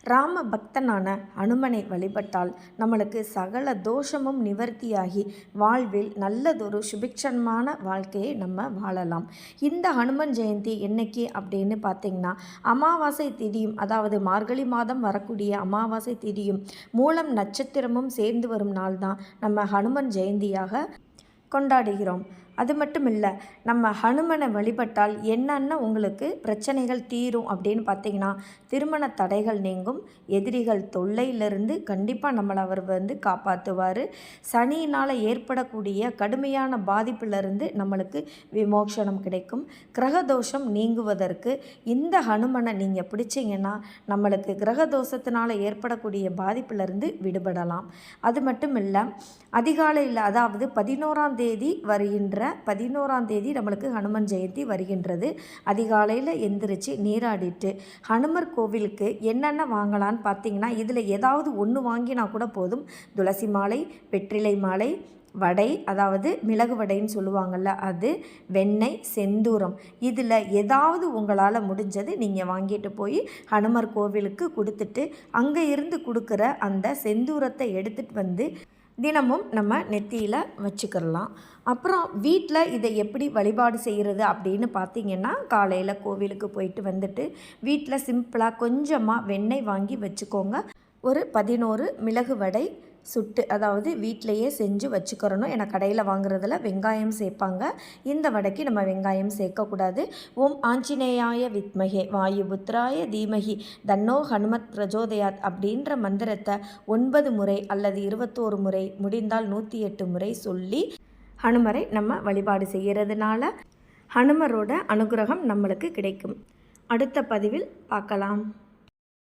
ராம பக்தனான அனுமனை வழிபட்டால் நம்மளுக்கு சகல தோஷமும் நிவர்த்தியாகி வாழ்வில் நல்லதொரு சுபிக்ஷமான வாழ்க்கையை நம்ம வாழலாம். இந்த ஹனுமன் ஜெயந்தி என்னைக்கு அப்படின்னு பார்த்திங்கன்னா, அமாவாசை திதியும், அதாவது மார்கழி மாதம் வரக்கூடிய அமாவாசை திதியும் மூலம் நட்சத்திரமும் சேர்ந்து வரும் நாள் தான் நம்ம ஹனுமன் ஜெயந்தியாக கொண்டாடுகிறோம். அது மட்டும் இல்லை, நம்ம ஹனுமனை வழிபட்டால் என்னென்ன உங்களுக்கு பிரச்சனைகள் தீரும் அப்படின்னு பார்த்திங்கன்னா, திருமண தடைகள் நீங்கும், எதிரிகள் தொல்லையிலிருந்து கண்டிப்பாக நம்மளை அவர் காப்பாற்றுவார். சனியினால் ஏற்படக்கூடிய கடுமையான பாதிப்பிலிருந்து நம்மளுக்கு விமோசனம் கிடைக்கும். கிரகதோஷம் நீங்குவதற்கு இந்த ஹனுமனை நீங்கள் பிடிச்சிங்கன்னா நம்மளுக்கு கிரகதோஷத்தினால் ஏற்படக்கூடிய பாதிப்பிலிருந்து விடுபடலாம். அது மட்டும் இல்லை, அதிகாலையில், அதாவது 11ஆம் தேதி வருகின்ற 11ஆம் தேதி நம்மளுக்கு ஹனுமன் ஜெயந்தி வருகின்றது. அதிகாலையில் எந்திரிச்சு நீராடிட்டு ஹனுமர் கோவிலுக்கு என்னென்ன வாங்கலான்னு பார்த்தீங்கன்னா, இதில் ஏதாவது ஒன்று வாங்கினா கூட போதும். துளசி மாலை, வெற்றிலை மாலை, வடை, அதாவது மிளகு வடைன்னு சொல்லுவாங்கள்ல, அது, வெண்ணெய், செந்தூரம், இதில் ஏதாவது உங்களால் முடிஞ்சது நீங்கள் வாங்கிட்டு போய் ஹனுமர் கோவிலுக்கு கொடுத்துட்டு அங்கே இருந்து கொடுக்குற அந்த செந்தூரத்தை எடுத்துகிட்டு தினமும் நம்ம நெத்தியில் வச்சுக்கிறலாம். அப்புறம் வீட்டில் இதை எப்படி வழிபாடு செய்கிறது அப்படின்னு பார்த்திங்கன்னா, காலையில் கோவிலுக்கு போயிட்டு வந்துட்டு வீட்டில் சிம்பிளாக கொஞ்சமாக வெண்ணெய் வாங்கி வச்சுக்கோங்க. ஒரு 11 மிளகு வடை சுட்டு, அதாவது வீட்டிலையே செஞ்சு வச்சுக்கிறணும். ஏன்னா கடையில் வாங்குறதுல வெங்காயம் சேர்ப்பாங்க. இந்த வடைக்கு நம்ம வெங்காயம் சேர்க்கக்கூடாது. ஓம் ஆஞ்சநேயாய வித்மகே வாயுபுத்ராய தீமகி தன்னோ ஹனுமத் பிரஜோதயாத் அப்படின்ற மந்திரத்தை 9 முறை அல்லது 21 முறை, முடிந்தால் 108 முறை சொல்லி ஹனுமரை நம்ம வழிபாடு செய்கிறதுனால ஹனுமரோட அனுகிரகம் நம்மளுக்கு கிடைக்கும். அடுத்த பதிவில் பார்க்கலாம்.